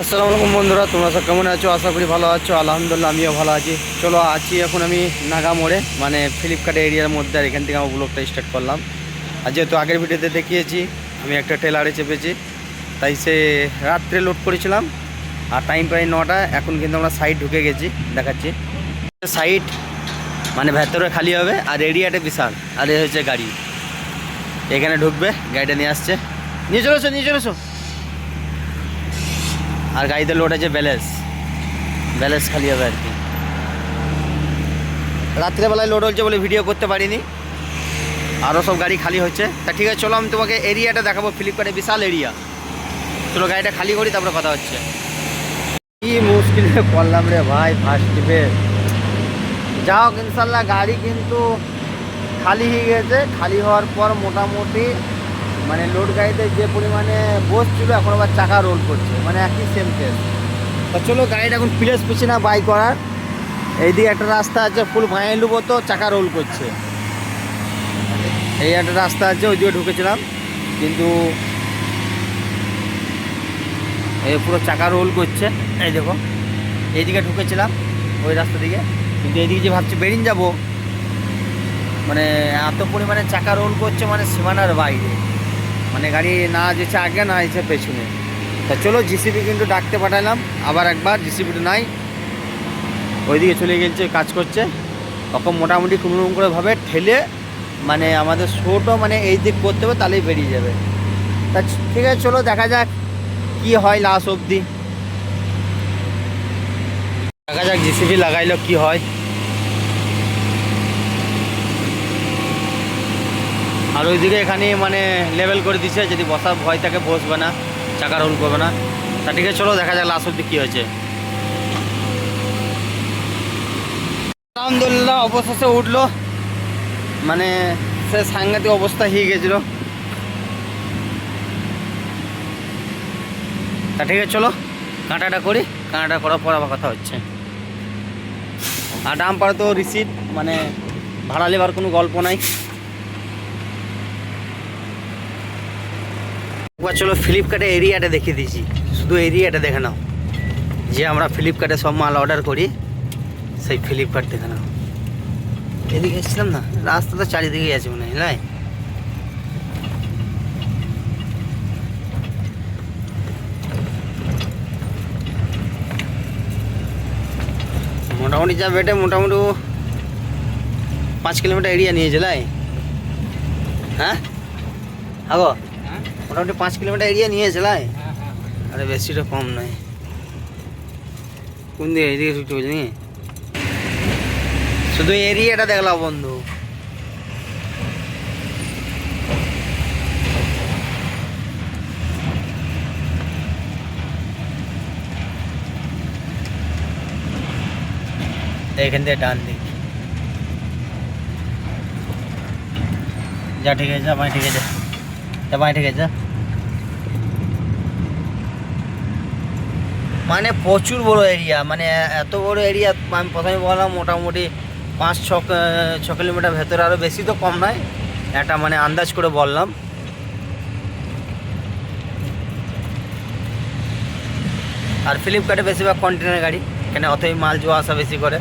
আসসালামু আলাইকুম বন্ধুরা, তোমরা সব কেমন আছো? আশা করি ভালো আছো। আলহামদুলিল্লাহ আমিও ভালো আছি। চলো আছি এখন আমি নাগা মোড়ে, মানে ফ্লিপকার্ট এরিয়ার মধ্যে। আর এখান থেকে আমার ব্লগটা স্টার্ট করলাম। আর যেহেতু আগের ভিডিওতে দেখিয়েছি আমি একটা ট্রেলারে চেপেছি, তাই সে রাত্রে লোড করেছিলাম। আর টাইম প্রায় 9টা। এখন কিন্তু আমরা সাইড ঢুকে গেছি, দেখাচ্ছি। সাইড মানে ভেতরে খালি হবে, আর এরিয়াটা বিশাল। আর এ হচ্ছে গাড়ি, এখানে ঢুকবে, গাড়িটা নিয়ে আসছে। নিয়ে চলেছো, নিয়ে চলেছো। আর গাড়িতে লোড আছে ব্যালেন্স খালি হবে আর কি। রাত্রেবেলায় লোড হচ্ছে বলে ভিডিও করতে পারিনি, আরও সব গাড়ি খালি হচ্ছে। তা ঠিক আছে, চলো আমি তোমাকে এরিয়াটা দেখাবো। ফ্লিপকার্টে বিশাল এরিয়া। চলো গাড়িটা খালি করি, তারপরে কথা হচ্ছে। কি মুশকিলে করলাম রে ভাই ফার্স্ট ট্রিপে। যাও ইনশাল্লাহ গাড়ি কিন্তু খালি হয়ে গেছে। খালি হওয়ার পর মোটামুটি মানে লোড গাড়িতে যে পরিমাণে বসছিল, এখন আবার চাকা রোল করছে, মানে একই সেম কেস। তা চলো গাড়িটা এখন প্লেস পেছি না বাই করার। এইদিকে একটা রাস্তা আছে, ফুল ভাঙাই নেবো, তো চাকা রোল করছে। এই একটা রাস্তা আছে, ওইদিকে ঢুকেছিলাম, কিন্তু এই পুরো চাকা রোল করছে। এই দেখো, এইদিকে ঢুকেছিলাম ওই রাস্তা দিকে, কিন্তু এইদিকে যে ভাবছি বেরিয়ে যাবো, মানে এত পরিমাণে চাকা রোল করছে, মানে সীমানার বাইরে। মানে গাড়ি না যেছে আগে, না যেছে পেছনে। তা চলো জিসিবি কিন্তু ডাকতে পাঠালাম আবার একবার। জিসিবিটা নাই, ওইদিকে চলে গেছে, কাজ করছে। তখন মোটামুটি কোনো রকম করে ভাবে ঠেলে মানে আমাদের শোটা মানে এই দিক করতে হবে, তাহলেই বেরিয়ে যাবে। তা ঠিক আছে, চলো দেখা যাক কি হয় লাস্ট অবধি। দেখা যাক জিসিবি লাগাইলো কি হয়। আর ওইদিকে এখানে মানে লেভেল করে দিচ্ছে, যদি বসার ভয় থাকে বসবে না, চাকা রোল করবে না। তা ঠিক আছে, চলো দেখা যাক লাস্ট অবধি কী হয়েছে। আলহামদুলিল্লাহ অবশেষে উঠলো, মানে সে সাংঘাতিক অবস্থা হয়ে গেছিলো। তা ঠিক আছে, চলো কাঁটাটা করি, কাঁটাটা করার পর আবার কথা হচ্ছে। আর দাম পাড়ে তো রিসিট, মানে ভাড়া নেবার কোনো গল্প নাই। একবার চলো ফ্লিপকার্টে এরিয়াটা দেখিয়ে দিয়েছি, শুধু এরিয়াটা দেখে নাও। যে আমরা ফ্লিপকার্টে সব মাল অর্ডার করি, সেই ফ্লিপকার্ট দেখে নাও। এদিকে এসেছিলাম না, রাস্তা তো চারিদিকেই আছে মনে হয়, নাই? মোটামুটি যা বেটে মোটামুটি 5 কিলোমিটার এরিয়া নিয়েছে, লাই? হ্যাঁ আগো মোটামুটি 5 কিলোমিটার এরিয়া নিয়েছে, লাই? আরে বেশিটা কম নয়। কোন দিকে? এদিকে ছুটতে বলছি নাকি? শুধু এরিয়াটা দেখলাম বন্ধু। এখান থেকে ডান দিক যা, ঠিক আছে, যা ভাই, ঠিক আছে, যা ভাই, ঠিক আছে। মানে প্রচুর বড় এরিয়া, মানে এত বড় এরিয়া। আমি প্রথমে বললাম মোটামুটি 5-6 কিলোমিটার ভেতরে, আরও বেশি তো কম নয়, একটা মানে আন্দাজ করে বললাম। আর ফ্লিপকার্টে বেশিরভাগ কন্টেনার গাড়ি, এখানে অতই মাল যাওয়া আসা বেশি করে।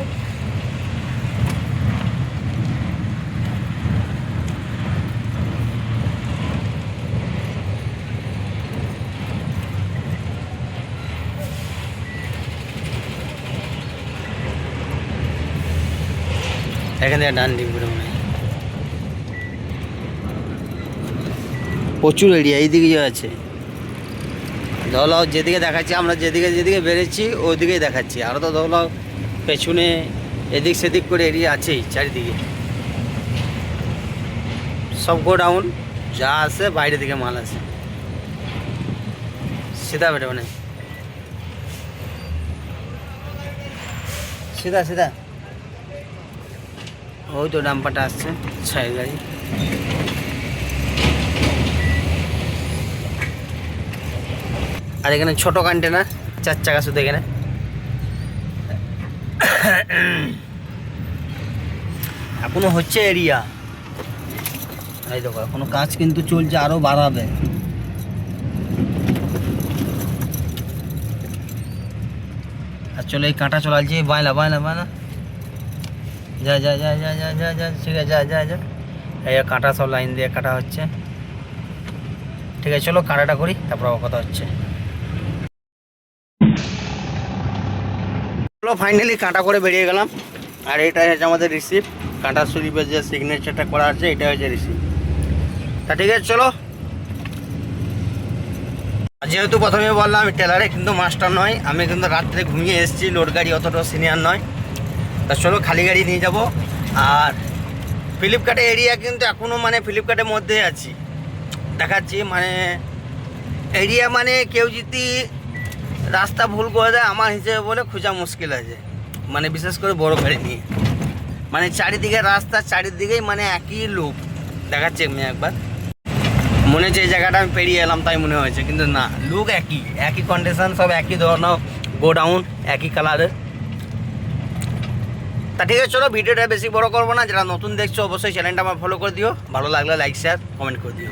এখান থেকে ডান দিক মনে হয় প্রচুর এরিয়া। এইদিকে আছে, ধোলাও যেদিকে দেখাচ্ছি আমরা, যেদিকে যেদিকে বেড়েছি ওইদিকেই দেখাচ্ছি। আরও তো ধোলাও পেছনে এদিক সেদিক করে এরিয়া আছেই চারিদিকে। সব গোডাউন, যা আসে বাইরে থেকে মাল আসে। সিধা বেটে মানে সিধা সিধা, ওই তো ডাম্পারটা আসছে, ছাই গাড়ি। আর এখানে ছোট কন্টেনার 4 চাকা শুধু এখানে। এখনো হচ্ছে এরিয়া, এই দেখো এখনো কাজ কিন্তু চলছে, আরো বাড়াবে। আর চলো এই কাঁটা চলালছি, বায়না বায়না বায়না, যা যা যা যা যা যা যা, ঠিক আছে, যা যা যা। এই কাঁটা সব লাইন দিয়ে কাটা হচ্ছে। ঠিক আছে, চলো কাঁটাটা করি, তারপর আবার কথা হচ্ছে। চলো ফাইনালি কাঁটা করে বেরিয়ে গেলাম। আর এটা হচ্ছে আমাদের রিসিপ্ট, কাঁটা শরীফের যে সিগনেচারটা করা আছে, এটা হচ্ছে রিসিপ্ট। তা ঠিক আছে চলো। যেহেতু প্রথমে বললাম আমি টেলারে কিন্তু মাস্টার নয়, আমি কিন্তু রাত্রে ঘুমিয়ে এসেছি, লোড গাড়ি অতটা সিনিয়র নয়। তা চলো খালি গাড়ি নিয়ে যাব। আর ফ্লিপকার্টের এরিয়া কিন্তু এখনও মানে ফ্লিপকার্টের মধ্যে আছি, দেখাচ্ছি। মানে এরিয়া মানে কেউ যদি রাস্তা ভুল করে দেয় আমার হিসেবে বলে খোঁজা মুশকিল আছে, মানে বিশেষ করে বড় গাড়ি নিয়ে। মানে চারিদিকে রাস্তা, চারিদিকেই মানে একই লোক দেখাচ্ছে। আমি একবার মনে হচ্ছে এই জায়গাটা আমি পেরিয়ে এলাম তাই মনে হয়েছে, কিন্তু না, লুক একই, একই কন্ডিশন, সব একই ধরনের গোডাউন, একই কালারের। তা ঠিক আছে চলো, ভিডিওটা বেশি বড় করবো না। যারা নতুন দেখছো অবশ্যই চ্যানেলটা আমার ফলো করে দিও, ভালো লাগলে লাইক শেয়ার কমেন্ট করে দিও।